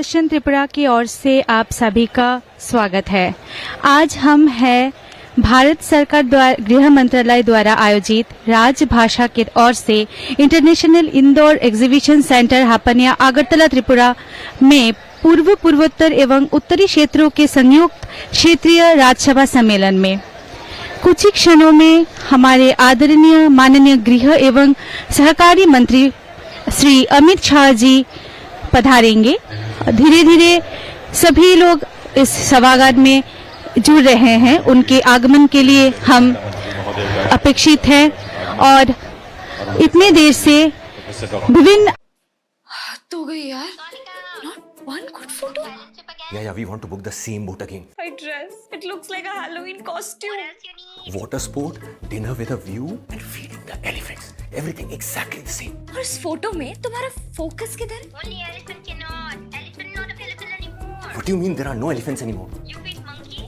दूरदर्शन त्रिपुरा की ओर से आप सभी का स्वागत है। आज हम हैं भारत सरकार द्वारा गृह मंत्रालय द्वारा आयोजित राजभाषा की ओर से international indoor exhibition centre Hapania Agartala Tripura में पूर्वोत्तर एवं उत्तरी क्षेत्रों के संयुक्त क्षेत्रीय राज्यसभा सम्मेलन में कुछ ही क्षणों में हमारे आदरणीय माननीय गृह एवं सहकारी मंत्री श्री अमित शाह जी पधारेंगे। धीरे धीरे सभी लोग इस सभागार में जुड़ रहे हैं। उनके आगमन के लिए हम अपेक्षित हैं और इतने देर से विभिन्न तो गई यार। Not one good photo. Yeah, we want to book the same boat again. My dress. It looks like a Halloween costume. Water sport, dinner with a view, and feeding the elephants. Everything exactly the same. और इस photo में तुम्हारा focus किधर? Only elephant cannot. Elephant not available anymore. What do you mean there are no elephants anymore? You feed monkey?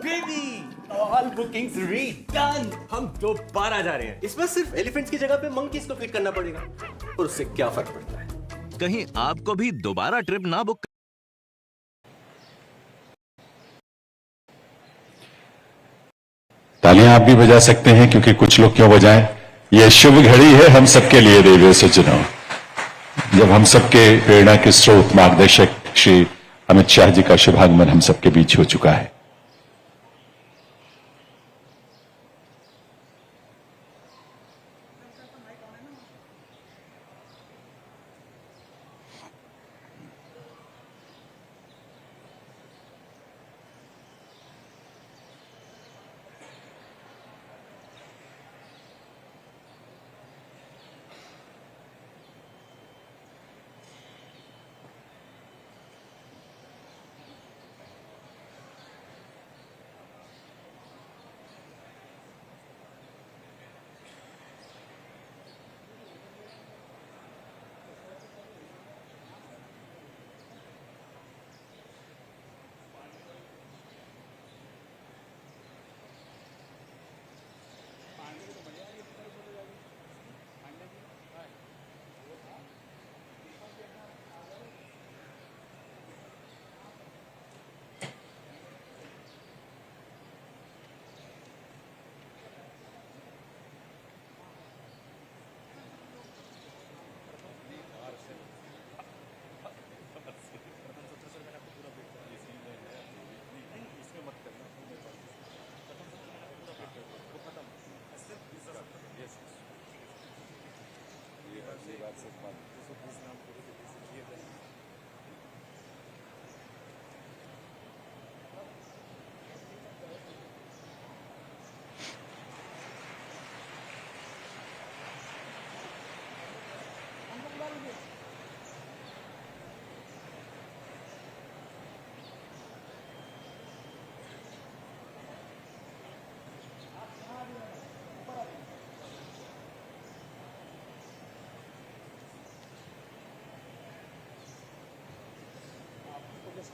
Baby, all bookings redone. हम दोबारा जा रहे हैं। इस बार सिर्फ एलिफेंट्स की जगह पे मंकीज को फीड करना पड़ेगा। और उससे क्या फर्क पड़ता है? कहीं आपको भी दोबारा ट्रिप ना बुक। तालियां आप भी बजा सकते हैं, क्योंकि कुछ लोग क्यों बजाएं। यह शुभ घड़ी है हम सबके लिए देवी सज्जनों, जब हम सबके प्रेरणा के स्रोत मार्गदर्शक श्री अमित शाह जी का शुभागमन हम सबके बीच हो चुका है।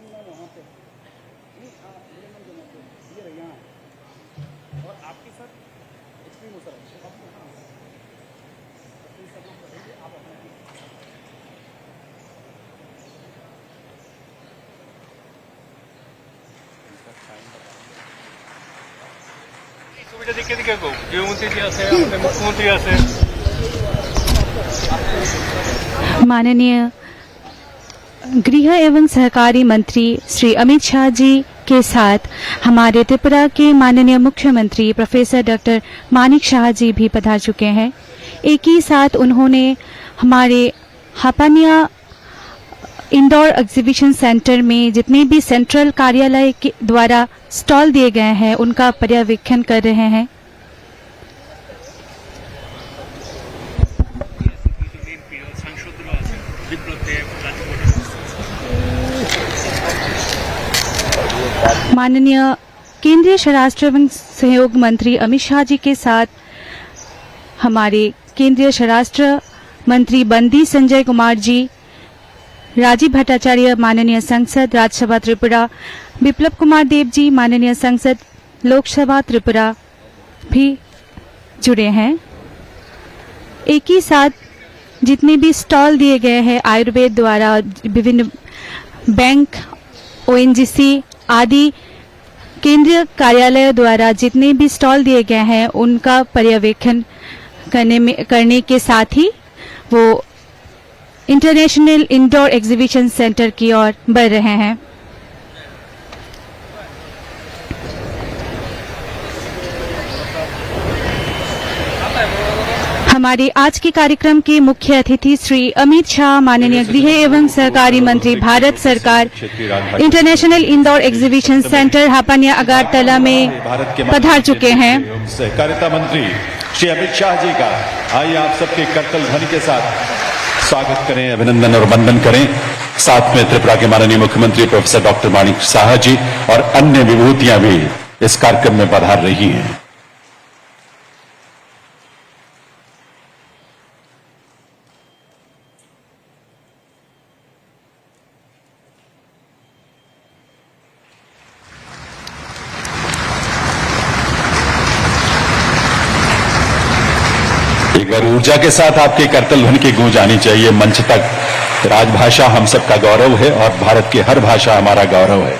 वहाँ पे ये रही यहाँ और आपके साथ एक्सट्रीम होता है। आप সুবিধা দিকে দিকে গো গৃহমন্ত্রী জি আছে আমাদের মুখ্যমন্ত্রী আছে। माननीय गृह एवं सहकारी मंत्री श्री अमित शाह जी के साथ हमारे त्रिपुरा के माननीय मुख्यमंत्री प्रोफेसर डॉक्टर मानिक शाह जी भी पधार चुके हैं। एक ही साथ उन्होंने हमारे हापानिया इंदौर एग्जीबिशन सेंटर में जितने भी सेंट्रल कार्यालय के द्वारा स्टॉल दिए गए हैं उनका पर्यवेक्षण कर रहे हैं। माननीय केंद्रीय स्वराष्ट्र एवं सहयोग मंत्री अमित शाह जी के साथ हमारे केंद्रीय स्वराष्ट्र मंत्री बंदी संजय कुमार जी, राजीव भट्टाचार्य माननीय सांसद राज्यसभा त्रिपुरा, विप्लव कुमार देव जी माननीय सांसद लोकसभा त्रिपुरा भी जुड़े हैं। एक ही साथ जितने भी स्टॉल दिए गए हैं आयुर्वेद द्वारा, विभिन्न बैंक, ओएनजीसी आदि केंद्रीय कार्यालय द्वारा जितने भी स्टॉल दिए गए हैं उनका पर्यवेक्षण करने के साथ ही वो इंटरनेशनल इंडोर एग्जीबिशन सेंटर की ओर बढ़ रहे हैं। हमारे आज के कार्यक्रम के मुख्य अतिथि श्री अमित शाह, माननीय गृह एवं सहकारी मंत्री, भारत सरकार, international indoor exhibition centre Hapania Agartala में पधार चुके हैं। सहकारिता मंत्री श्री अमित शाह जी का आइए आप सबके करतल ध्वनि के साथ स्वागत करें, अभिनंदन और वंदन करें। साथ में त्रिपुरा के माननीय मुख्यमंत्री प्रोफेसर डॉक्टर माणिक साहा जी और अन्य विभूतियां भी इस कार्यक्रम में पधार रही हैं। एक बार ऊर्जा के साथ आपके करतल ध्वनि की गूंज आनी चाहिए मंच तक। राजभाषा हम सबका गौरव है और भारत की हर भाषा हमारा गौरव है।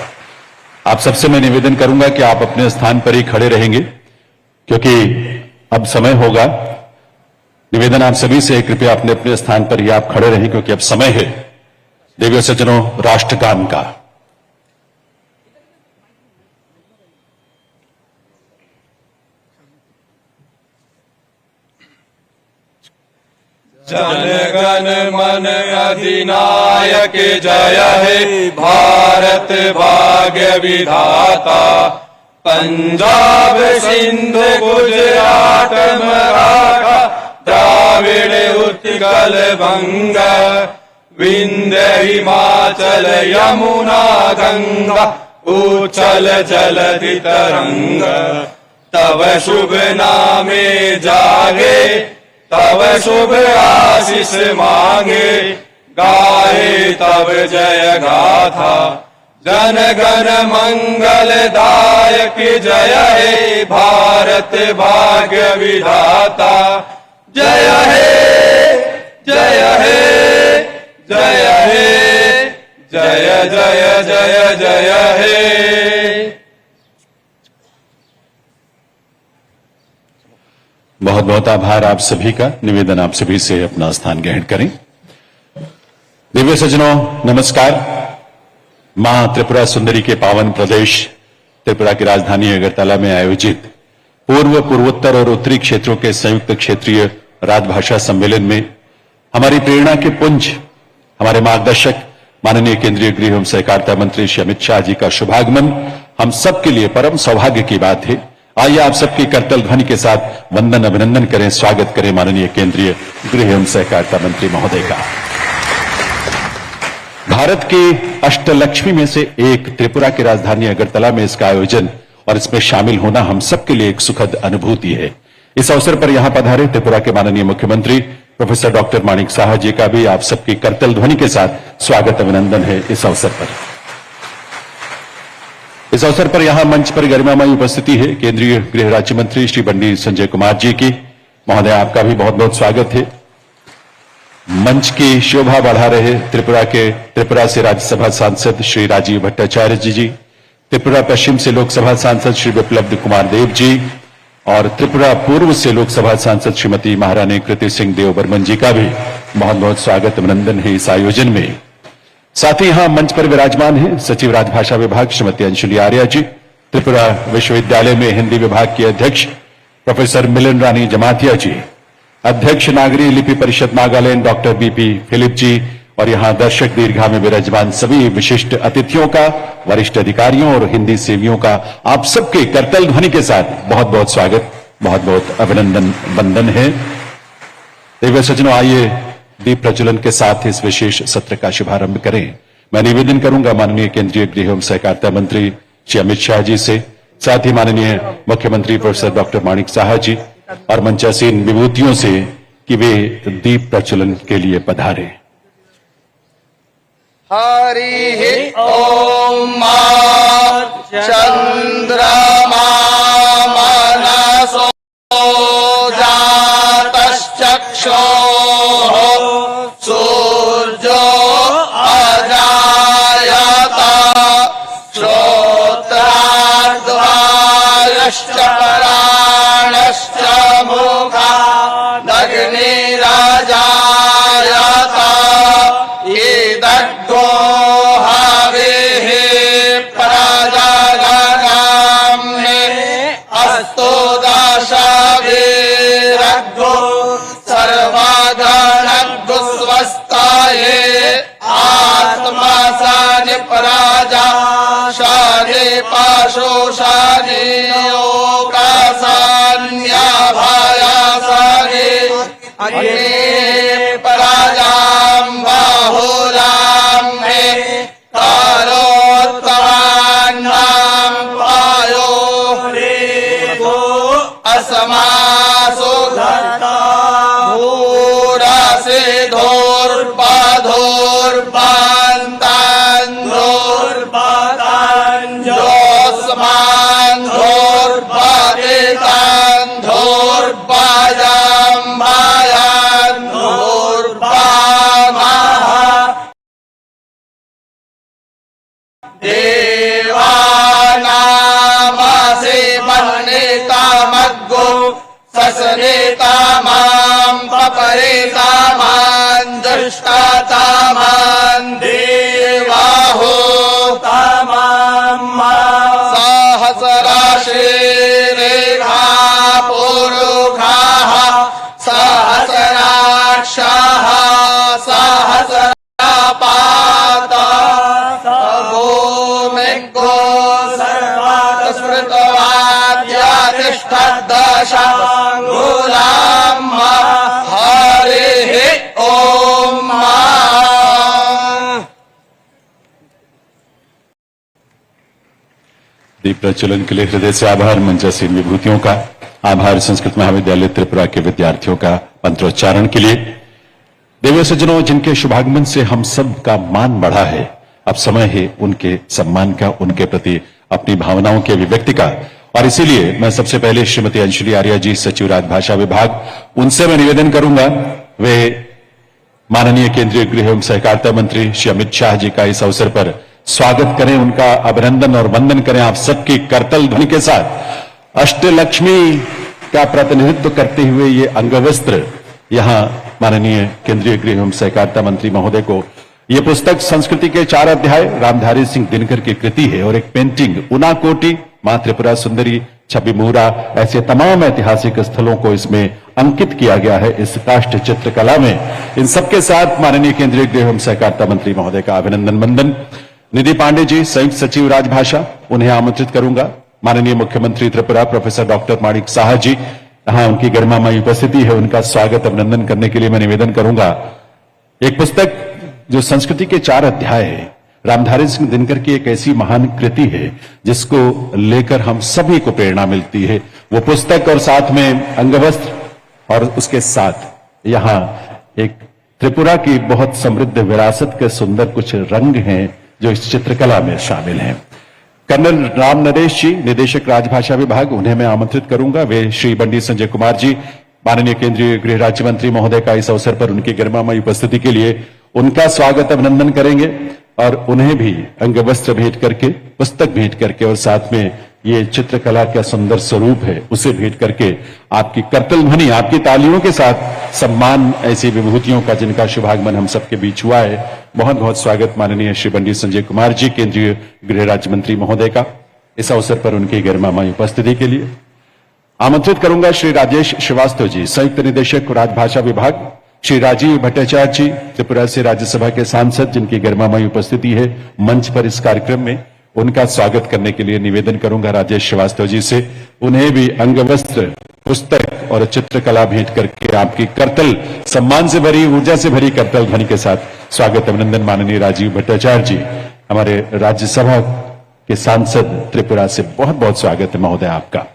आप सबसे मैं निवेदन करूंगा कि आप अपने स्थान पर ही खड़े रहेंगे क्योंकि अब समय होगा। निवेदन आप सभी से, कृपया अपने अपने स्थान पर ही आप खड़े रहें क्योंकि अब समय है देवियों सज्जनों राष्ट्रगान का। जनगण मन अधिनायक जय हे भारत भाग्य विधाता। पंजाब सिंध गुजरात मराठा द्राविड़ उत्कल बंग। विंध्य हिमाचल यमुना गंगा उच्छल जलधि तरंग। तव शुभ नामे जागे तब शुभ आशीष मांगे। गाए तब जय गाथा जन गण मंगलदायक जय हे भारत भाग्य विधाता। जय हे जय हे जय हे जय जय जय जय हे। बहुत बहुत आभार आप सभी का। निवेदन आप सभी से अपना स्थान ग्रहण करें। दिव्य सज्जनों नमस्कार। मां त्रिपुरा सुंदरी के पावन प्रदेश त्रिपुरा की राजधानी अगरतला में आयोजित पूर्वोत्तर और उत्तरी क्षेत्रों के संयुक्त क्षेत्रीय राजभाषा सम्मेलन में हमारी प्रेरणा के पुंज, हमारे मार्गदर्शक माननीय केंद्रीय गृह एवं सहकारिता मंत्री श्री अमित शाह जी का शुभागमन हम सबके लिए परम सौभाग्य की बात है। आइए आप सबकी करतल ध्वनि के साथ वंदन अभिनंदन करें, स्वागत करें माननीय केंद्रीय गृह एवं सहकारिता मंत्री महोदय का। भारत की अष्टलक्ष्मी में से एक त्रिपुरा की राजधानी अगरतला में इसका आयोजन और इसमें शामिल होना हम सबके लिए एक सुखद अनुभूति है। इस अवसर पर यहां पधारे त्रिपुरा के माननीय मुख्यमंत्री प्रोफेसर डॉक्टर माणिक साहा जी का भी आप सबकी करतल ध्वनि के साथ स्वागत अभिनंदन है। इस अवसर पर यहां मंच पर गरिमामयी उपस्थिति है केंद्रीय गृह राज्य मंत्री श्री बंडी संजय कुमार जी की। महोदय आपका भी बहुत बहुत स्वागत है। मंच की शोभा बढ़ा रहे त्रिपुरा से राज्यसभा सांसद श्री राजीव भट्टाचार्य जी, त्रिपुरा पश्चिम से लोकसभा सांसद श्री विप्लव कुमार देव जी और त्रिपुरा पूर्व से लोकसभा सांसद श्रीमती महारानी कृति सिंह देव बर्मन जी का भी बहुत बहुत स्वागत अभिनंदन है इस आयोजन में। साथ ही यहां मंच पर विराजमान है सचिव राजभाषा विभाग श्रीमती अंशुली आर्या जी, त्रिपुरा विश्वविद्यालय में हिंदी विभाग की अध्यक्ष प्रोफेसर मिलन रानी जमातिया जी, अध्यक्ष नागरी लिपि परिषद नागालैंड डॉक्टर बीपी फिलिप जी और यहां दर्शक दीर्घा में विराजमान सभी विशिष्ट अतिथियों का, वरिष्ठ अधिकारियों और हिंदी सेवियों का आप सबके करतल ध्वनि के साथ बहुत बहुत स्वागत, बहुत बहुत अभिनंदन वंदन है। दिव्य सज्जनों आइए दीप प्रज्वलन के साथ इस विशेष सत्र का शुभारंभ करें। मैं निवेदन करूंगा माननीय केंद्रीय गृह एवं सहकारिता मंत्री श्री अमित शाह जी से, साथ ही माननीय मुख्यमंत्री प्रोफेसर डॉक्टर माणिक साहा जी और मंचासीन विभूतियों से कि वे दीप प्रज्वलन के लिए पधारें। हरि ओम चंद्रमा मनसो जातश्चक्षुः पराजा शाने पाशो शाने ओकासान्या भाया साने अग्ने पराजाम बाहुलाम मे कालोत्तरान्नाम पायो रेगो असमासो धत्ता भूरा से धोर्बाधोर्बान्तान् धोर्बातान् जोस्मान् धोर्बातेतान् धोर्बाजाम् भायान् धोर्बामाः देवानामासे बन्ने कामग्गो ससने कामां पपरे कामां दृष्टा कामां देवाहो कामां सहस्राशे रेखा पुरुखाः सहस्राक्षाः सहस्रापाता भूमिगो सर्वास्मृतवाद्यातिष्ठद्दशाङ्गुलां हरिः ॐ दीप प्रज्वलन के लिए हृदय से आभार। मंचासीन विभूतियों का आभार। संस्कृत महाविद्यालय त्रिपुरा के विद्यार्थियों का मंत्रोच्चारण के लिए। देवी सज्जनों, जिनके शुभागमन से हम सब का मान बढ़ा है, अब समय है उनके सम्मान का, उनके प्रति अपनी भावनाओं की अभिव्यक्ति का। और इसीलिए मैं सबसे पहले श्रीमती अंजलि आर्या जी, सचिव राजभाषा विभाग, उनसे मैं निवेदन करूंगा वे माननीय केंद्रीय गृह एवं सहकारिता मंत्री श्री अमित शाह जी का इस अवसर पर स्वागत करें, उनका अभिनंदन और वंदन करें आप सबकी करतल ध्वनि के साथ। अष्टलक्ष्मी का प्रतिनिधित्व करते हुए ये अंगवस्त्र यहां माननीय केंद्रीय गृह एवं सहकारिता मंत्री महोदय को, ये पुस्तक संस्कृति के 4 अध्याय रामधारी सिंह दिनकर की कृति है और एक पेंटिंग उनाकोटी, मां त्रिपुरा सुंदरी, छवि मूरा, ऐसे तमाम ऐतिहासिक स्थलों को इसमें अंकित किया गया है इस काष्ठ चित्रकला में। इन सबके साथ माननीय केंद्रीय गृह एवं सहकारिता मंत्री महोदय का अभिनंदन वंदन। निधि पांडे जी, संयुक्त सचिव राजभाषा, उन्हें आमंत्रित करूंगा। माननीय मुख्यमंत्री त्रिपुरा प्रोफेसर डॉक्टर माणिक साहा जी, यहां उनकी गरिमामयी उपस्थिति है, उनका स्वागत अभिनंदन करने के लिए मैं निवेदन करूंगा। एक पुस्तक जो संस्कृति के 4 अध्याय है, रामधारी सिंह दिनकर की एक ऐसी महान कृति है जिसको लेकर हम सभी को प्रेरणा मिलती है। वो पुस्तक और साथ में अंगवस्त्र और उसके साथ यहां एक त्रिपुरा की बहुत समृद्ध विरासत के सुंदर कुछ रंग हैं जो इस चित्रकला में शामिल हैं। कर्नल राम नरेश जी, निदेशक राजभाषा विभाग, उन्हें मैं आमंत्रित करूंगा। वे श्री बंडी संजय कुमार जी, माननीय केंद्रीय गृह राज्य मंत्री महोदय का इस अवसर पर उनकी गरिमामयी उपस्थिति के लिए उनका स्वागत अभिनंदन करेंगे और उन्हें भी अंगवस्त्र भेंट करके, पुस्तक भेंट करके और साथ में ये चित्रकला का सुंदर स्वरूप है उसे भेंट करके आपकी करतल ध्वनि, आपकी तालियों के साथ सम्मान ऐसी विभूतियों का जिनका शुभागमन हम सबके बीच हुआ है। बहुत बहुत स्वागत माननीय श्री बंडी संजय कुमार जी, केंद्रीय गृह राज्य मंत्री महोदय का इस अवसर पर उनकी गरिमामयी उपस्थिति के लिए। आमंत्रित करूंगा श्री राजेश श्रीवास्तव जी, संयुक्त निदेशक राजभाषा विभाग, श्री राजीव भट्टाचार्य जी, त्रिपुरा से राज्यसभा के सांसद, जिनकी गरिमामयी उपस्थिति है मंच पर इस कार्यक्रम में, उनका स्वागत करने के लिए निवेदन करूंगा राजेश श्रीवास्तव जी से। उन्हें भी अंगवस्त्र, पुस्तक और चित्रकला भेंट करके आपकी करतल, सम्मान से भरी, ऊर्जा से भरी करतल ध्वनि के साथ स्वागत अभिनंदन। माननीय राजीव भट्टाचार्य जी, हमारे राज्यसभा के सांसद त्रिपुरा से, बहुत बहुत स्वागत है महोदय आपका।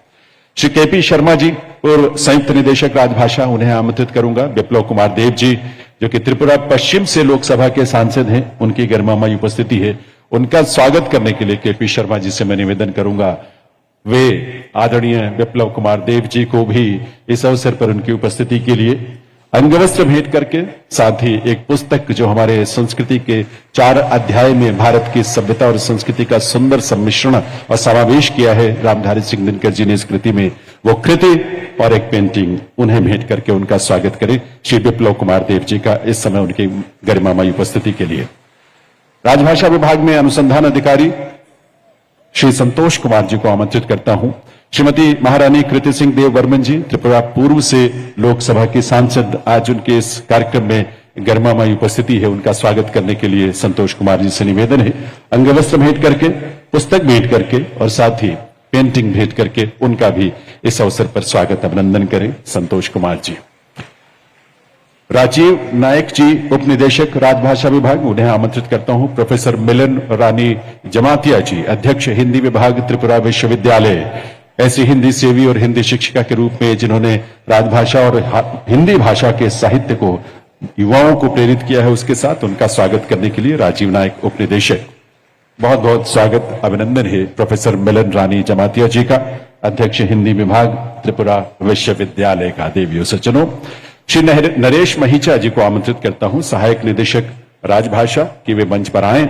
श्री केपी शर्मा जी, पूर्व संयुक्त निदेशक राजभाषा, उन्हें आमंत्रित करूंगा। विप्लव कुमार देव जी, जो कि त्रिपुरा पश्चिम से लोकसभा के सांसद हैं, उनकी गरिमामयी उपस्थिति है, उनका स्वागत करने के लिए केपी शर्मा जी से मैं निवेदन करूंगा। वे आदरणीय विप्लव कुमार देव जी को भी इस अवसर पर उनकी उपस्थिति के लिए अंगवस्त्र भेंट करके, साथ ही एक पुस्तक जो हमारे संस्कृति के 4 अध्याय में भारत की सभ्यता और संस्कृति का सुंदर सम्मिश्रण और समावेश किया है रामधारी सिंह दिनकर जी ने इस कृति में, वो कृति और एक पेंटिंग, उन्हें भेंट करके उनका स्वागत करें श्री विप्लव कुमार देव जी का इस समय उनकी गरिमामयी उपस्थिति के लिए। राजभाषा विभाग में अनुसंधान अधिकारी श्री संतोष कुमार जी को आमंत्रित करता हूं। श्रीमती महारानी कृति सिंह देव वर्मन जी, त्रिपुरा पूर्व से लोकसभा की सांसद, आज उनके इस कार्यक्रम में गरिमामयी उपस्थिति है, उनका स्वागत करने के लिए संतोष कुमार जी से निवेदन है अंगवस्त्र भेंट करके, पुस्तक भेंट करके और साथ ही पेंटिंग भेंट करके उनका भी इस अवसर पर स्वागत अभिनंदन करें। संतोष कुमार जी। राजीव नायक जी, उपनिदेशक राजभाषा विभाग, उन्हें आमंत्रित करता हूं। प्रोफेसर मिलन रानी जमातिया जी, अध्यक्ष हिंदी विभाग, त्रिपुरा विश्वविद्यालय, ऐसी हिंदी सेवी और हिंदी शिक्षिका के रूप में जिन्होंने राजभाषा और हिंदी भाषा के साहित्य को युवाओं को प्रेरित किया है, उसके साथ उनका स्वागत करने के लिए राजीव नायक उपनिदेशक। बहुत बहुत स्वागत अभिनंदन है प्रोफेसर मिलन रानी जमातिया जी का, अध्यक्ष हिंदी विभाग, त्रिपुरा विश्वविद्यालय का। देवियों सज्जनों, श्री नरेश महीचा जी को आमंत्रित करता हूं, सहायक निदेशक राजभाषा, कि वे मंच पर आए।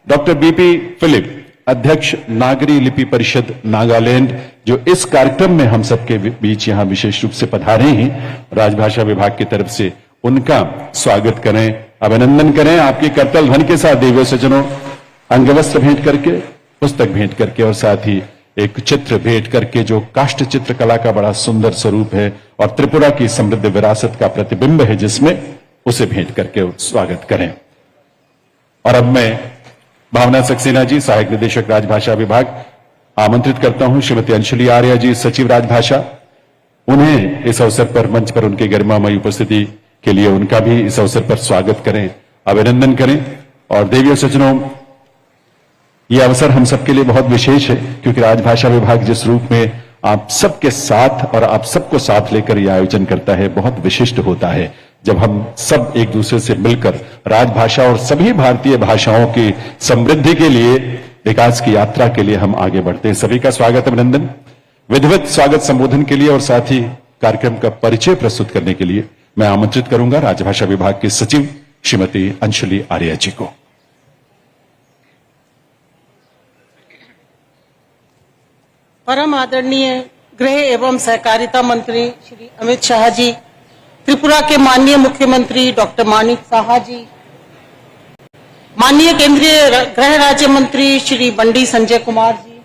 डॉक्टर बीपी फिलिप, अध्यक्ष नागरी लिपि परिषद नागालैंड, जो इस कार्यक्रम में हम सबके बीच यहां विशेष रूप से पधारे हैं, राजभाषा विभाग की तरफ से उनका स्वागत करें, अभिनंदन करें आपके करतल ध्वनि के साथ। देवियों सज्जनों, अंगवस्त्र भेंट करके, पुस्तक भेंट करके और साथ ही एक चित्र भेंट करके, जो काष्ठ चित्रकला का बड़ा सुंदर स्वरूप है और त्रिपुरा की समृद्ध विरासत का प्रतिबिंब है जिसमें, उसे भेंट करके स्वागत करें। और अब मैं भावना सक्सेना जी, सहायक निदेशक राजभाषा विभाग, आमंत्रित करता हूं। श्रीमती अंशुली आर्या जी, सचिव राजभाषा, उन्हें इस अवसर पर मंच पर उनके गरिमामयी उपस्थिति के लिए उनका भी इस अवसर पर स्वागत करें, अभिनंदन करें। और देवियों सज्जनों, यह अवसर हम सबके लिए बहुत विशेष है, क्योंकि राजभाषा विभाग जिस रूप में आप सबके साथ और आप सबको साथ लेकर यह आयोजन करता है, बहुत विशिष्ट होता है। जब हम सब एक दूसरे से मिलकर राजभाषा और सभी भारतीय भाषाओं की समृद्धि के लिए, विकास की यात्रा के लिए हम आगे बढ़ते हैं। सभी का स्वागत अभिनंदन। विधिवत स्वागत संबोधन के लिए और साथ ही कार्यक्रम का परिचय प्रस्तुत करने के लिए मैं आमंत्रित करूंगा राजभाषा विभाग के सचिव श्रीमती अंशुली आर्या जी को। परम आदरणीय गृह एवं सहकारिता मंत्री श्री अमित शाह जी, त्रिपुरा के माननीय मुख्यमंत्री डॉक्टर माणिक साहा जी, माननीय केंद्रीय गृह राज्य मंत्री श्री बंडी संजय कुमार जी,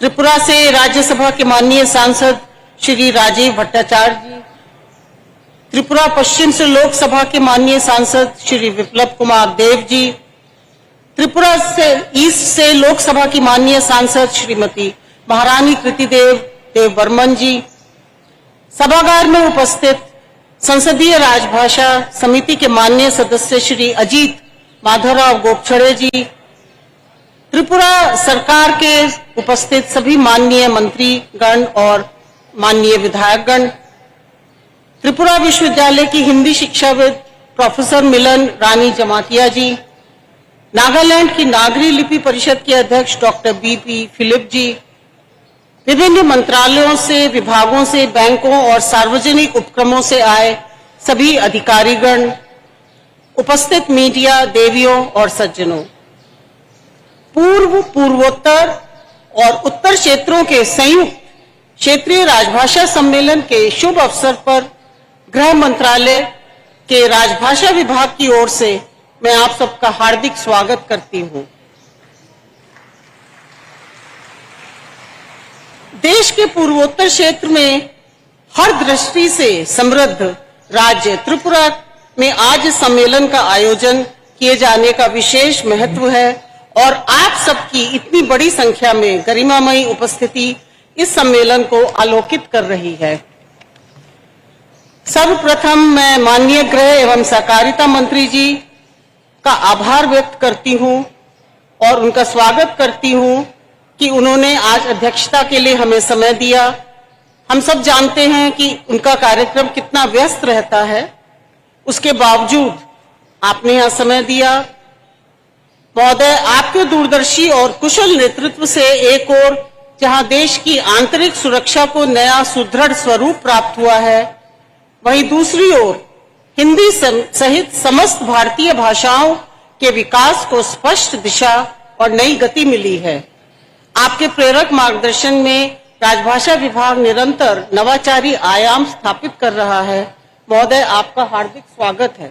त्रिपुरा से राज्यसभा के माननीय सांसद श्री राजीव भट्टाचार्य जी, त्रिपुरा पश्चिम से लोकसभा के माननीय सांसद श्री विप्लव कुमार देव जी, त्रिपुरा से ईस्ट से लोकसभा की माननीय सांसद श्रीमती महारानी कृति देव बर्मन जी, सभागार में उपस्थित संसदीय राजभाषा समिति के माननीय सदस्य श्री अजीत माधवराव गोपछड़े जी, त्रिपुरा सरकार के उपस्थित सभी माननीय मंत्रीगण और माननीय विधायकगण, त्रिपुरा विश्वविद्यालय की हिंदी शिक्षाविद प्रोफेसर मिलन रानी जमातिया जी, नागालैंड की नागरी लिपि परिषद के अध्यक्ष डॉक्टर बीपी फिलिप जी, विभिन्न मंत्रालयों से, विभागों से, बैंकों और सार्वजनिक उपक्रमों से आए सभी अधिकारीगण, उपस्थित मीडिया, देवियों और सज्जनों, पूर्वोत्तर और उत्तर क्षेत्रों के संयुक्त क्षेत्रीय राजभाषा सम्मेलन के शुभ अवसर पर गृह मंत्रालय के राजभाषा विभाग की ओर से मैं आप सबका हार्दिक स्वागत करती हूं। देश के पूर्वोत्तर क्षेत्र में हर दृष्टि से समृद्ध राज्य त्रिपुरा में आज सम्मेलन का आयोजन किए जाने का विशेष महत्व है और आप सबकी इतनी बड़ी संख्या में गरिमामयी उपस्थिति इस सम्मेलन को आलोकित कर रही है। सर्वप्रथम मैं माननीय गृह एवं सहकारिता मंत्री जी का आभार व्यक्त करती हूं और उनका स्वागत करती हूं कि उन्होंने आज अध्यक्षता के लिए हमें समय दिया। हम सब जानते हैं कि उनका कार्यक्रम कितना व्यस्त रहता है, उसके बावजूद आपने यहां समय दिया। महोदय, आपके दूरदर्शी और कुशल नेतृत्व से एक ओर जहां देश की आंतरिक सुरक्षा को नया सुदृढ़ स्वरूप प्राप्त हुआ है, वहीं दूसरी ओर हिंदी सहित समस्त भारतीय भाषाओं के विकास को स्पष्ट दिशा और नई गति मिली है। आपके प्रेरक मार्गदर्शन में राजभाषा विभाग निरंतर नवाचारी आयाम स्थापित कर रहा है। महोदय, आपका हार्दिक स्वागत है।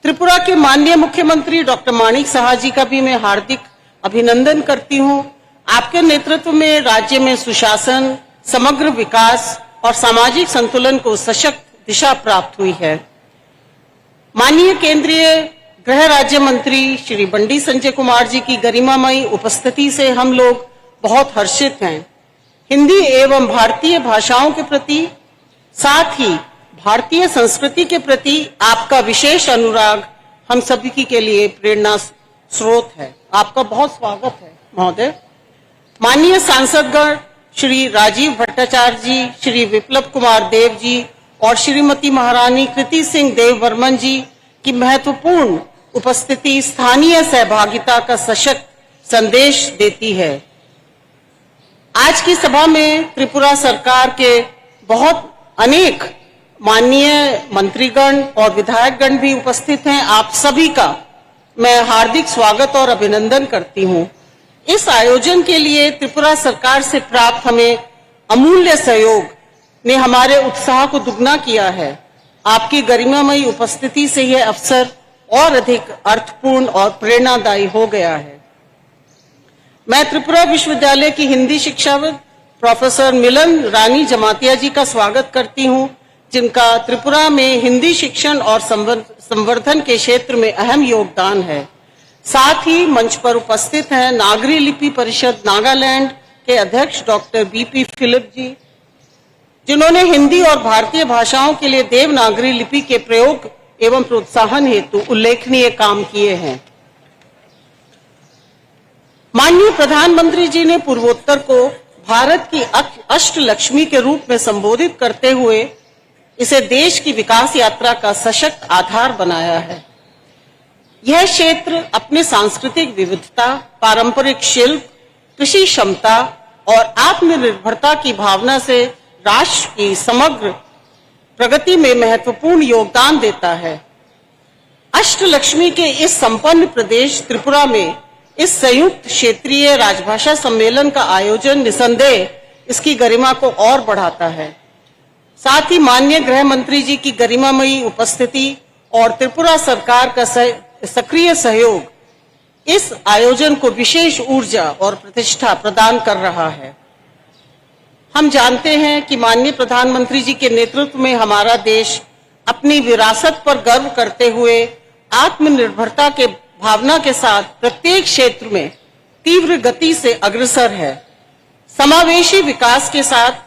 त्रिपुरा के माननीय मुख्यमंत्री डॉक्टर माणिक साहा जी का भी मैं हार्दिक अभिनंदन करती हूं। आपके नेतृत्व में राज्य में सुशासन, समग्र विकास और सामाजिक संतुलन को सशक्त दिशा प्राप्त हुई है। माननीय केंद्रीय गृह राज्य मंत्री श्री बंडी संजय कुमार जी की गरिमामयी उपस्थिति से हम लोग बहुत हर्षित हैं। हिंदी एवं भारतीय भाषाओं के प्रति, साथ ही भारतीय संस्कृति के प्रति आपका विशेष अनुराग हम सभी के लिए प्रेरणा स्रोत है। आपका बहुत स्वागत है महोदय। माननीय सांसदगण श्री राजीव भट्टाचार्य जी, श्री विप्लव कुमार देव जी और श्रीमती महारानी कृति सिंह देव बर्मन जी की महत्वपूर्ण उपस्थिति स्थानीय सहभागिता का सशक्त संदेश देती है। आज की सभा में त्रिपुरा सरकार के बहुत अनेक माननीय मंत्रीगण और विधायकगण भी उपस्थित हैं। आप सभी का मैं हार्दिक स्वागत और अभिनंदन करती हूं। इस आयोजन के लिए त्रिपुरा सरकार से प्राप्त हमें अमूल्य सहयोग ने हमारे उत्साह को दुगना किया है। आपकी गरिमामयी उपस्थिति से यह अवसर और अधिक अर्थपूर्ण और प्रेरणादायी हो गया है। मैं त्रिपुरा विश्वविद्यालय की हिंदी शिक्षाविद प्रोफेसर मिलन रानी जमातिया जी का स्वागत करती हूं, जिनका त्रिपुरा में हिंदी शिक्षण और संवर्धन के क्षेत्र में अहम योगदान है। साथ ही मंच पर उपस्थित हैं नागरी लिपि परिषद नागालैंड के अध्यक्ष डॉक्टर बीपी फिलिप जी, जिन्होंने हिंदी और भारतीय भाषाओं के लिए देवनागरी लिपि के प्रयोग एवं प्रोत्साहन हेतु उल्लेखनीय काम किए हैं। माननीय प्रधानमंत्री जी ने पूर्वोत्तर को भारत की अष्टलक्ष्मी के रूप में संबोधित करते हुए इसे देश की विकास यात्रा का सशक्त आधार बनाया है। यह क्षेत्र अपने सांस्कृतिक विविधता, पारंपरिक शिल्प, कृषि क्षमता और आत्मनिर्भरता की भावना से राष्ट्र की समग्र प्रगति में महत्वपूर्ण योगदान देता है। अष्टलक्ष्मी के इस संपन्न प्रदेश त्रिपुरा में इस संयुक्त क्षेत्रीय राजभाषा सम्मेलन का आयोजन निसंदेह इसकी गरिमा को और बढ़ाता है। साथ ही माननीय गृह मंत्री जी की गरिमामयी उपस्थिति और त्रिपुरा सरकार का सक्रिय सहयोग इस आयोजन को विशेष ऊर्जा और प्रतिष्ठा प्रदान कर रहा है। हम जानते हैं कि माननीय प्रधानमंत्री जी के नेतृत्व में हमारा देश अपनी विरासत पर गर्व करते हुए आत्मनिर्भरता के भावना के साथ प्रत्येक क्षेत्र में तीव्र गति से अग्रसर है। समावेशी विकास के साथ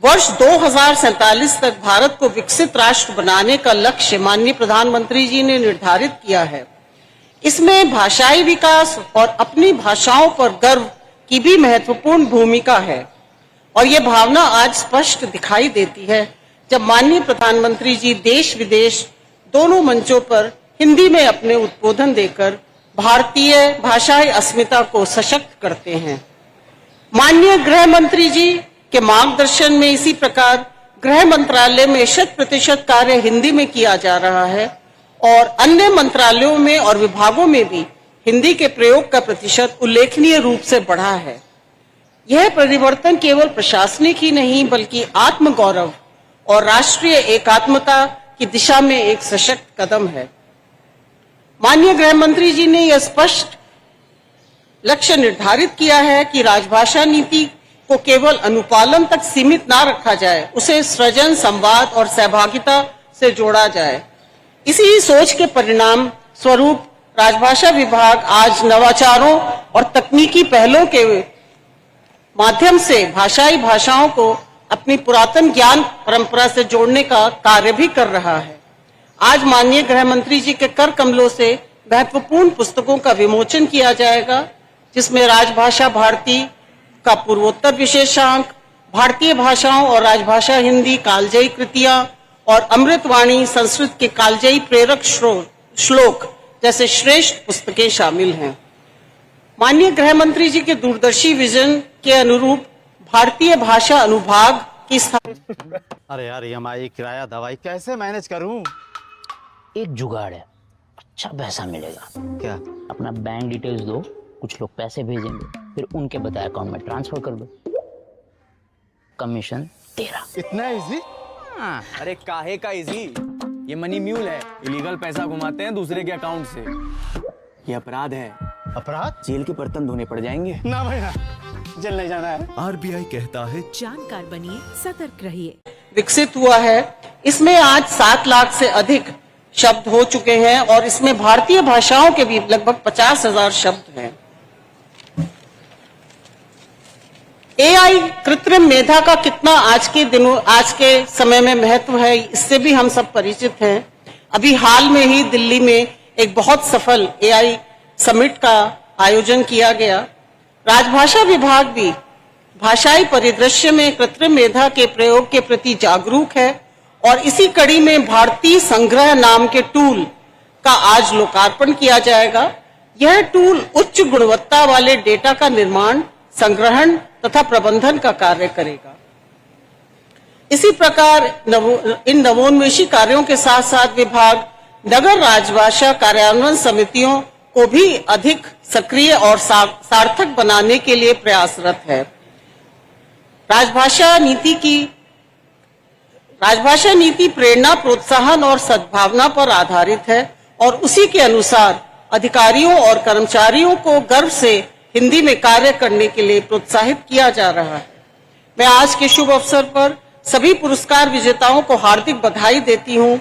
वर्ष 2047 तक भारत को विकसित राष्ट्र बनाने का लक्ष्य माननीय प्रधानमंत्री जी ने निर्धारित किया है। इसमें भाषाई विकास और अपनी भाषाओं पर गर्व की भी महत्वपूर्ण भूमिका है और ये भावना आज स्पष्ट दिखाई देती है जब माननीय प्रधानमंत्री जी देश विदेश दोनों मंचों पर हिंदी में अपने उद्बोधन देकर भारतीय भाषाई अस्मिता को सशक्त करते हैं। माननीय गृह मंत्री जी के मार्गदर्शन में इसी प्रकार गृह मंत्रालय में 100% कार्य हिंदी में किया जा रहा है और अन्य मंत्रालयों में और विभागों में भी हिंदी के प्रयोग का प्रतिशत उल्लेखनीय रूप से बढ़ा है। यह परिवर्तन केवल प्रशासनिक ही नहीं बल्कि आत्मगौरव और राष्ट्रीय एकात्मता की दिशा में एक सशक्त कदम है। माननीय गृह मंत्री जी ने यह स्पष्ट लक्ष्य निर्धारित किया है कि राजभाषा नीति को केवल अनुपालन तक सीमित ना रखा जाए, उसे सृजन, संवाद और सहभागिता से जोड़ा जाए। इसी सोच के परिणाम स्वरूप राजभाषा विभाग आज नवाचारों और तकनीकी पहलों के माध्यम से भाषाई भाषाओं को अपनी पुरातन ज्ञान परंपरा से जोड़ने का कार्य भी कर रहा है। आज माननीय गृह मंत्री जी के कर कमलों से महत्वपूर्ण पुस्तकों का विमोचन किया जाएगा, जिसमें राजभाषा भारती का पूर्वोत्तर विशेषांक, भारतीय भाषाओं और राजभाषा हिंदी कालजयी कृतियां और अमृतवाणी संस्कृत के कालजयी प्रेरक श्लोक जैसे श्रेष्ठ पुस्तकें शामिल हैं। माननीय गृह मंत्री जी के दूरदर्शी विजन के अनुरूप भारतीय भाषा अनुभाग की स्थापना। अरे यार EMI किराया दवाई कैसे मैनेज करूं? एक जुगाड़ है, अच्छा पैसा मिलेगा। क्या? अपना बैंक डिटेल्स दो, कुछ लोग पैसे भेजेंगे, फिर उनके बताए अकाउंट में ट्रांसफर कर दो, कमीशन तेरा। इतना इजी? अरे काहे का इजी, ये मनी म्यूल है, इलीगल पैसा घुमाते हैं दूसरे के अकाउंट से। ये अपराध है। अपराध? जेल के बर्तन धोने पड़ जाएंगे। ना भाई ना, जेल नहीं जाना है। RBI कहता है जानकार बनिए, सतर्क रहिए। विकसित हुआ है। इसमें आज 7 लाख से अधिक शब्द हो चुके हैं और इसमें भारतीय भाषाओं के भी लगभग 50,000 शब्द हैं। एआई कृत्रिम मेधा का कितना आज के समय में महत्व है, इससे भी हम सब परिचित हैं। अभी हाल में ही दिल्ली में एक बहुत सफल एआई समिट का आयोजन किया गया। राजभाषा विभाग भी भाषाई परिदृश्य में कृत्रिम मेधा के प्रयोग के प्रति जागरूक है और इसी कड़ी में भारतीय संग्रह नाम के टूल का आज लोकार्पण किया जाएगा। यह टूल उच्च गुणवत्ता वाले डेटा का निर्माण, संग्रहण तथा प्रबंधन का कार्य करेगा। इसी प्रकार इन नवोन्मेषी कार्यों के साथ साथ विभाग नगर राजभाषा कार्यान्वयन समितियों को भी अधिक सक्रिय और सार्थक बनाने के लिए प्रयासरत है। राजभाषा नीति प्रेरणा, प्रोत्साहन और सद्भावना पर आधारित है और उसी के अनुसार अधिकारियों और कर्मचारियों को गर्व से हिंदी में कार्य करने के लिए प्रोत्साहित किया जा रहा है। मैं आज के शुभ अवसर पर सभी पुरस्कार विजेताओं को हार्दिक बधाई देती हूं।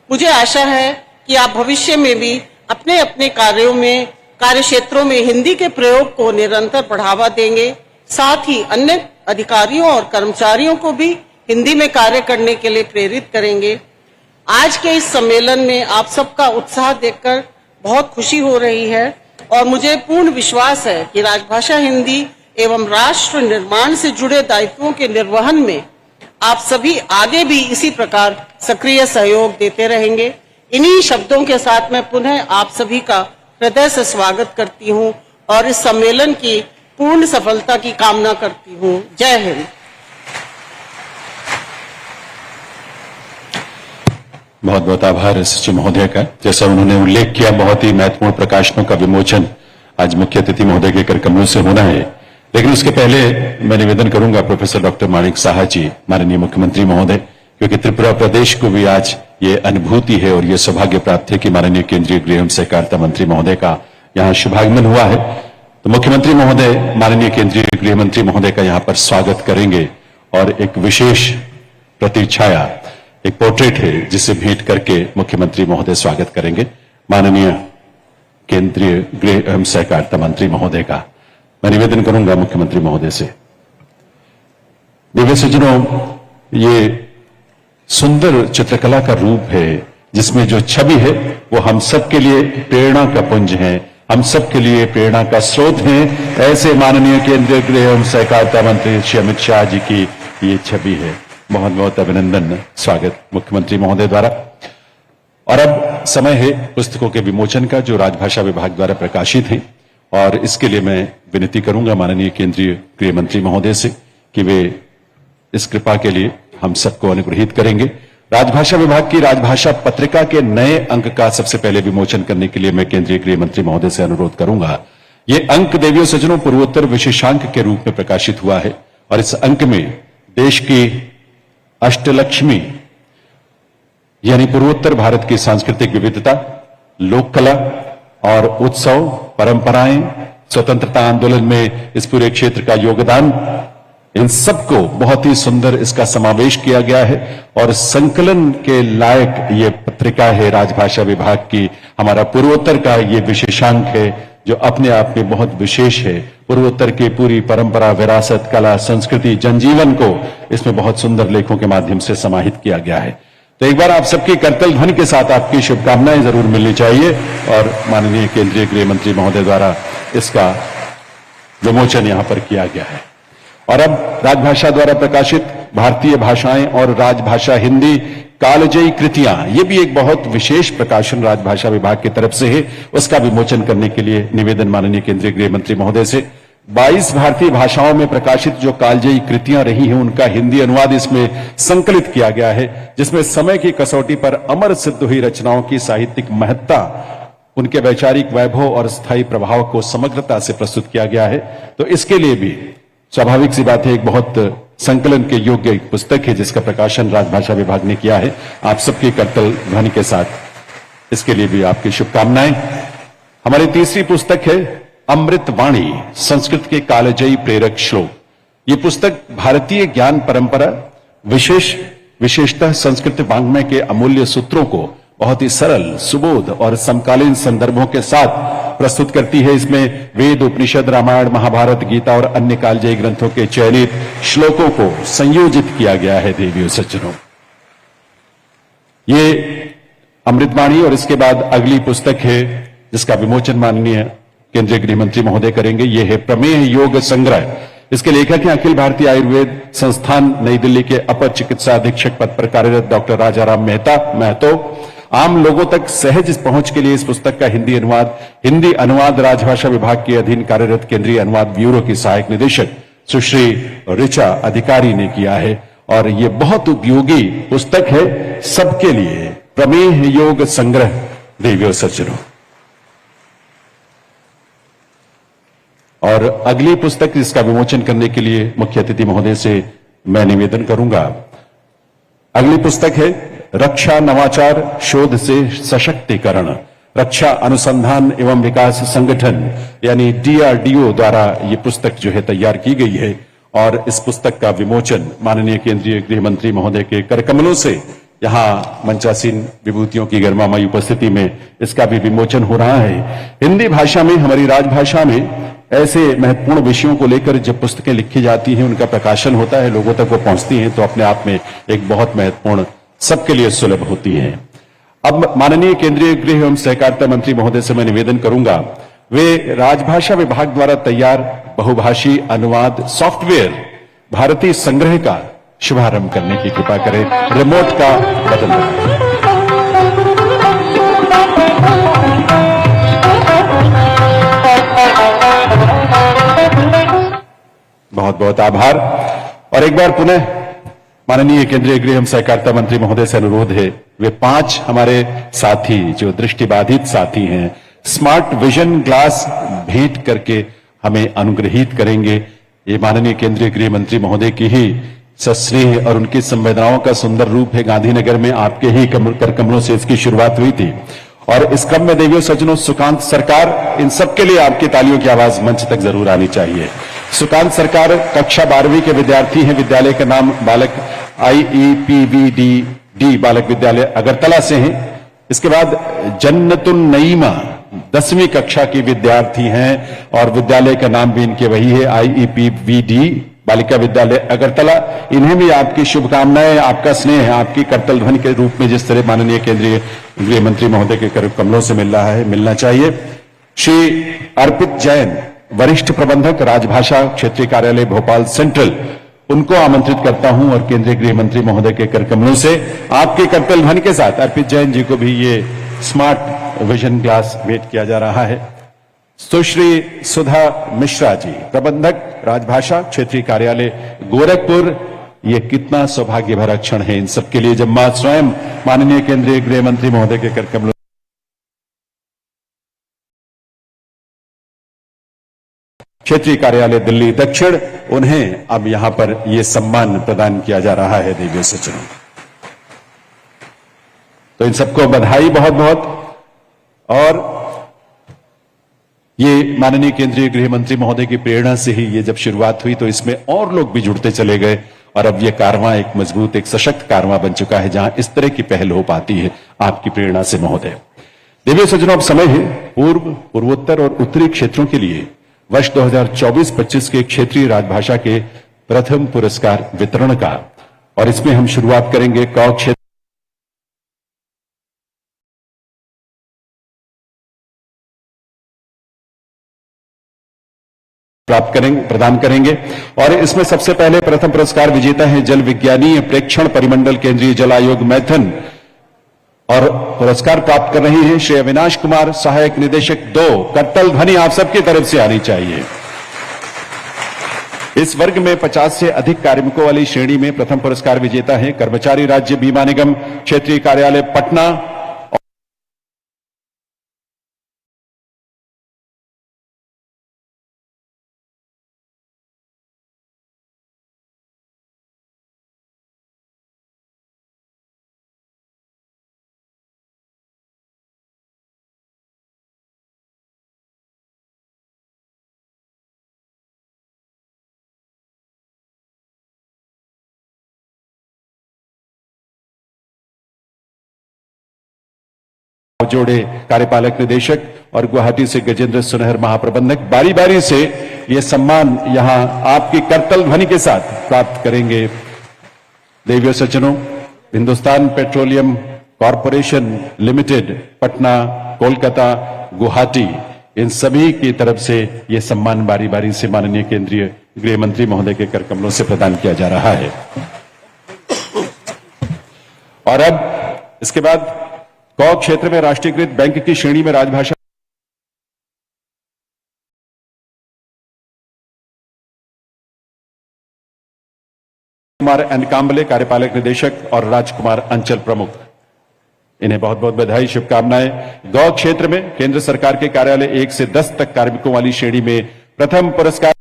मुझे आशा है कि आप भविष्य में भी अपने अपने कार्य क्षेत्रों में हिंदी के प्रयोग को निरंतर बढ़ावा देंगे। साथ ही अन्य अधिकारियों और कर्मचारियों को भी हिंदी में कार्य करने के लिए प्रेरित करेंगे। आज के इस सम्मेलन में आप सबका उत्साह देखकर बहुत खुशी हो रही है और मुझे पूर्ण विश्वास है कि राजभाषा हिंदी एवं राष्ट्र निर्माण से जुड़े दायित्वों के निर्वहन में आप सभी आगे भी इसी प्रकार सक्रिय सहयोग देते रहेंगे। इन्हीं शब्दों के साथ मैं पुनः आप सभी का हृदय से स्वागत करती हूं और इस सम्मेलन की पूर्ण सफलता की कामना करती हूं। जय हिंद। बहुत बहुत आभार सचिव महोदय का। जैसा उन्होंने उल्लेख किया, बहुत ही महत्वपूर्ण प्रकाशनों का विमोचन आज मुख्य अतिथि महोदय के कर कमलों से होना है। लेकिन उसके पहले मैं निवेदन करूंगा प्रोफेसर डॉक्टर माणिक साहा जी, माननीय मुख्यमंत्री महोदय, क्योंकि त्रिपुरा प्रदेश को भी आज ये अनुभूति है और ये सौभाग्य प्राप्त है कि माननीय केंद्रीय गृह एवं सहकारिता मंत्री महोदय का यहाँ शुभागमन हुआ है। तो मुख्यमंत्री महोदय माननीय केंद्रीय गृह मंत्री महोदय का यहाँ पर स्वागत करेंगे और एक विशेष प्रतिछाया, एक पोर्ट्रेट है जिसे भेंट करके मुख्यमंत्री महोदय स्वागत करेंगे माननीय केंद्रीय गृह एवं सहकारिता मंत्री महोदय का। मैं निवेदन करूंगा मुख्यमंत्री महोदय से। दिव्य सज्जनों, ये सुंदर चित्रकला का रूप है जिसमें जो छवि है वो हम सबके लिए प्रेरणा का पुंज है, हम सबके लिए प्रेरणा का स्रोत है। ऐसे माननीय केंद्रीय गृह एवं सहकारिता मंत्री श्री अमित शाह जी की ये छवि है। बहुत बहुत अभिनंदन, स्वागत मुख्यमंत्री महोदय द्वारा। और अब समय है पुस्तकों के विमोचन का जो राजभाषा विभाग द्वारा प्रकाशित है और इसके लिए मैं विनती करूंगा माननीय केंद्रीय गृह मंत्री महोदय से कि वे इस कृपा के लिए हम सबको अनुग्रहित करेंगे। राजभाषा विभाग की राजभाषा पत्रिका के नए अंक का सबसे पहले विमोचन करने के लिए मैं केंद्रीय गृह मंत्री महोदय से अनुरोध करूंगा। ये अंक देवियों सज्जनों पूर्वोत्तर विशेषांक के रूप में प्रकाशित हुआ है और इस अंक में देश की अष्टलक्ष्मी यानी पूर्वोत्तर भारत की सांस्कृतिक विविधता, लोक कला और उत्सव, परंपराएं, स्वतंत्रता आंदोलन में इस पूरे क्षेत्र का योगदान, इन सबको बहुत ही सुंदर इसका समावेश किया गया है और संकलन के लायक ये पत्रिका है राजभाषा विभाग की। हमारा पूर्वोत्तर का ये विशेषांक है जो अपने आप में बहुत विशेष है। पूर्वोत्तर की पूरी परंपरा, विरासत, कला, संस्कृति, जनजीवन को इसमें बहुत सुंदर लेखों के माध्यम से समाहित किया गया है। तो एक बार आप सबकी करतल ध्वनि के साथ आपकी शुभकामनाएं जरूर मिलनी चाहिए और माननीय केंद्रीय गृह मंत्री महोदय द्वारा इसका विमोचन यहां पर किया गया है। और अब राजभाषा द्वारा प्रकाशित भारतीय भाषाएं और राजभाषा हिंदी कालजयी कृतियां, ये भी एक बहुत विशेष प्रकाशन राजभाषा विभाग की तरफ से है। उसका विमोचन करने के लिए निवेदन माननीय केंद्रीय गृह मंत्री महोदय से। 22 भारतीय भाषाओं में प्रकाशित जो कालजयी कृतियां रही हैं उनका हिंदी अनुवाद इसमें संकलित किया गया है, जिसमें समय की कसौटी पर अमर सिद्ध हुई रचनाओं की साहित्यिक महत्ता, उनके वैचारिक वैभव और स्थायी प्रभाव को समग्रता से प्रस्तुत किया गया है। तो इसके लिए भी स्वाभाविक सी बात है, एक बहुत संकलन के योग्य एक पुस्तक है जिसका प्रकाशन राजभाषा विभाग ने किया है। आप सबकी करतल ध्वनि के साथ इसके लिए भी आपकी शुभकामनाएं। हमारी तीसरी पुस्तक है अमृत वाणी, संस्कृत के कालजयी प्रेरक श्लोक। ये पुस्तक भारतीय ज्ञान परंपरा, विशेषतः संस्कृत वाङ्मय के अमूल्य सूत्रों को बहुत ही सरल, सुबोध और समकालीन संदर्भों के साथ प्रस्तुत करती है। इसमें वेद, उपनिषद, रामायण, महाभारत, गीता और अन्य कालजयी ग्रंथों के चयनित श्लोकों को संयोजित किया गया है। देवियों सज्जनों, ये अमृतवाणी और इसके बाद अगली पुस्तक है जिसका विमोचन माननीय केंद्रीय गृह मंत्री महोदय करेंगे। ये है प्रमेह योग संग्रह। इसके लेखक हैं अखिल भारतीय आयुर्वेद संस्थान नई दिल्ली के अपर चिकित्सा अधीक्षक पद पर कार्यरत डॉक्टर राजाराम महतो। आम लोगों तक सहज पहुंच के लिए इस पुस्तक का हिंदी अनुवाद राजभाषा विभाग के अधीन कार्यरत केंद्रीय अनुवाद ब्यूरो की सहायक निदेशक सुश्री ऋचा अधिकारी ने किया है और ये बहुत उपयोगी पुस्तक है सबके लिए। प्रमेह योग संग्रह। देवियों सज्जनों, और अगली पुस्तक जिसका विमोचन करने के लिए मुख्य अतिथि महोदय से मैं निवेदन करूंगा। अगली पुस्तक है रक्षा नवाचार शोध से सशक्तिकरण, रक्षा अनुसंधान एवं विकास संगठन यानी DRDO द्वारा ये पुस्तक जो है तैयार की गई है और इस पुस्तक का विमोचन माननीय केंद्रीय गृह मंत्री महोदय के करकमलों से यहां मंचासीन विभूतियों की गर्मामयी उपस्थिति में इसका भी विमोचन हो रहा है। हिंदी भाषा में, हमारी राजभाषा में ऐसे महत्वपूर्ण विषयों को लेकर जब पुस्तकें लिखी जाती हैं, उनका प्रकाशन होता है, लोगों तक वो पहुंचती हैं, तो अपने आप में एक बहुत महत्वपूर्ण, सबके लिए सुलभ होती हैं। अब माननीय केंद्रीय गृह एवं सहकारिता मंत्री महोदय से मैं निवेदन करूंगा, वे राजभाषा विभाग द्वारा तैयार बहुभाषी अनुवाद सॉफ्टवेयर भारतीय संग्रह का शुभारंभ करने की कृपा करें। रिमोट का बटन दबाएं। बहुत बहुत आभार। और एक बार पुनः माननीय केंद्रीय गृह एवं सहकारिता मंत्री महोदय से अनुरोध है, वे 5 हमारे साथी जो दृष्टिबाधित साथी हैं स्मार्ट विजन ग्लास भेंट करके हमें अनुग्रहित करेंगे। ये माननीय केंद्रीय गृह मंत्री महोदय की ही सस्नेह और उनकी संवेदनाओं का सुंदर रूप है। गांधीनगर में आपके ही करकमलों से इसकी शुरुआत हुई थी और इस क्रम में देवियों सज्जनों, सुकांत सरकार, इन सबके लिए आपकी तालियों की आवाज मंच तक जरूर आनी चाहिए। सुकांत सरकार कक्षा 12वीं के विद्यार्थी हैं। विद्यालय का नाम बालक IEPVD बालक विद्यालय अगरतला से हैं। इसके बाद जन्नतुन नईमा 10वीं कक्षा की विद्यार्थी हैं और विद्यालय का नाम भी इनके वही है, IEPVD बालिका विद्यालय अगरतला। इन्हें भी आपकी शुभकामनाएं, आपका स्नेह, आपकी करतल ध्वनि के रूप में जिस तरह माननीय केंद्रीय गृह मंत्री महोदय के कमलों से मिल रहा है, मिलना चाहिए। श्री अर्पित जैन वरिष्ठ प्रबंधक राजभाषा क्षेत्रीय कार्यालय भोपाल सेंट्रल, उनको आमंत्रित करता हूं और केंद्रीय गृह मंत्री महोदय के करकमलों से आपके करतल ध्वनि के साथ अर्पित जैन जी को भी ये स्मार्ट विजन ग्लास भेंट किया जा रहा है। सुश्री सुधा मिश्रा जी प्रबंधक राजभाषा क्षेत्रीय कार्यालय गोरखपुर, ये कितना सौभाग्य भरा क्षण है इन सबके लिए जब मां स्वयं माननीय केंद्रीय गृह मंत्री महोदय के करकमलों क्षेत्रीय कार्यालय दिल्ली दक्षिण, उन्हें अब यहां पर यह सम्मान प्रदान किया जा रहा है। देवियों सज्जनों, तो इन सबको बधाई बहुत बहुत। और ये माननीय केंद्रीय गृह मंत्री महोदय की प्रेरणा से ही ये जब शुरुआत हुई तो इसमें और लोग भी जुड़ते चले गए और अब ये कारवां एक मजबूत, एक सशक्त कारवां बन चुका है जहां इस तरह की पहल हो पाती है आपकी प्रेरणा से महोदय। देवियों सज्जनों, अब समय है पूर्व, पूर्वोत्तर और उत्तरी क्षेत्रों के लिए वर्ष 2024-25 के क्षेत्रीय राजभाषा के प्रथम पुरस्कार वितरण का, और इसमें हम शुरुआत करेंगे क क्षेत्र प्रदान करेंगे। और इसमें सबसे पहले प्रथम पुरस्कार विजेता है जल विज्ञानीय प्रेक्षण परिमंडल केंद्रीय जल आयोग मैथन, और पुरस्कार प्राप्त कर रहे हैं श्री अविनाश कुमार सहायक निदेशक 2। करतल ध्वनि आप सबकी तरफ से आनी चाहिए। इस वर्ग में 50 से अधिक कार्मिकों वाली श्रेणी में प्रथम पुरस्कार विजेता है कर्मचारी राज्य बीमा निगम क्षेत्रीय कार्यालय पटना। जोड़े कार्यपालक निदेशक और गुवाहाटी से गजेंद्र सुनहर महाप्रबंधक बारी बारी से ये सम्मान यहां आपकी करतल ध्वनि के साथ प्राप्त करेंगे। देवियों सज्जनों, Hindustan petroleum corporation limited, Patna, Kolkata, Guwahati, इन सभी की तरफ से ये सम्मान बारी बारी से माननीय केंद्रीय गृह मंत्री महोदय के कर कमलों से प्रदान किया जा रहा है। और अब इसके बाद कौ क्षेत्र में राष्ट्रीयकृत बैंक की श्रेणी में राजभाषा कुमार एन कांबले कार्यपालक निदेशक और राजकुमार अंचल प्रमुख, इन्हें बहुत बहुत बधाई, शुभकामनाएं। गौ क्षेत्र में केंद्र सरकार के कार्यालय 1 से 10 तक कार्मिकों वाली श्रेणी में प्रथम पुरस्कार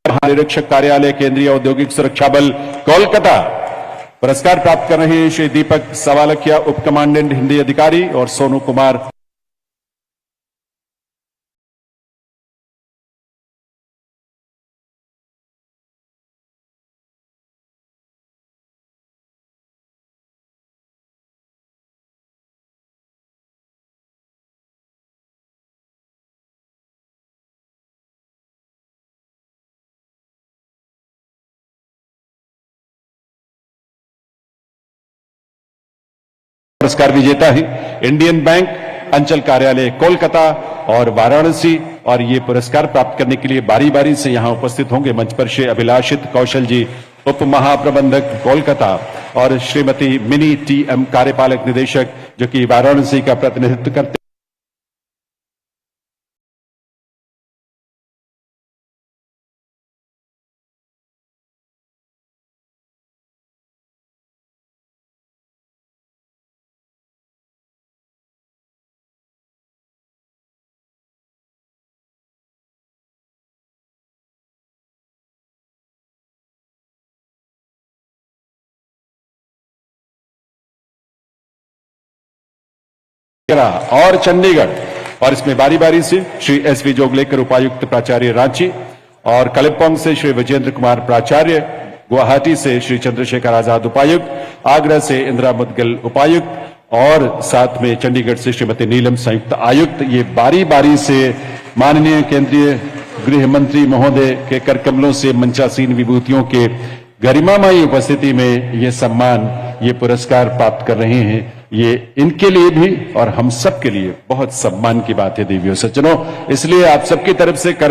महानिरीक्षक कार्यालय केंद्रीय औद्योगिक सुरक्षा बल कोलकाता, पुरस्कार प्राप्त कर रहे हैं श्री दीपक सवालखिया, उप कमांडेंट हिंदी अधिकारी, और सोनू कुमार पुरस्कार विजेता है इंडियन बैंक अंचल कार्यालय कोलकाता और वाराणसी, और ये पुरस्कार प्राप्त करने के लिए बारी बारी से यहां उपस्थित होंगे मंच पर श्री अभिलाषित कौशल जी, उप महाप्रबंधक कोलकाता, और श्रीमती मिनी टीएम कार्यपालक निदेशक जो कि वाराणसी का प्रतिनिधित्व करते और चंडीगढ़, और इसमें बारी बारी से श्री एसवी जोगलेकर उपायुक्त प्राचार्य रांची, और कलिम्पोंग से श्री विजेंद्र कुमार प्राचार्य, गुवाहाटी से श्री चंद्रशेखर आजाद उपायुक्त, आगरा से इंदिरा मुदगल उपायुक्त, और साथ में चंडीगढ़ से श्रीमती नीलम संयुक्त आयुक्त। ये बारी बारी से माननीय केंद्रीय गृह मंत्री महोदय के कर कमलों से मंचासीन विभूतियों के गरिमामयी उपस्थिति में ये सम्मान, ये पुरस्कार प्राप्त कर रहे हैं। ये इनके लिए भी और हम सब के लिए बहुत सम्मान की बात है देवियों सज्जनों, इसलिए आप सबकी तरफ से कर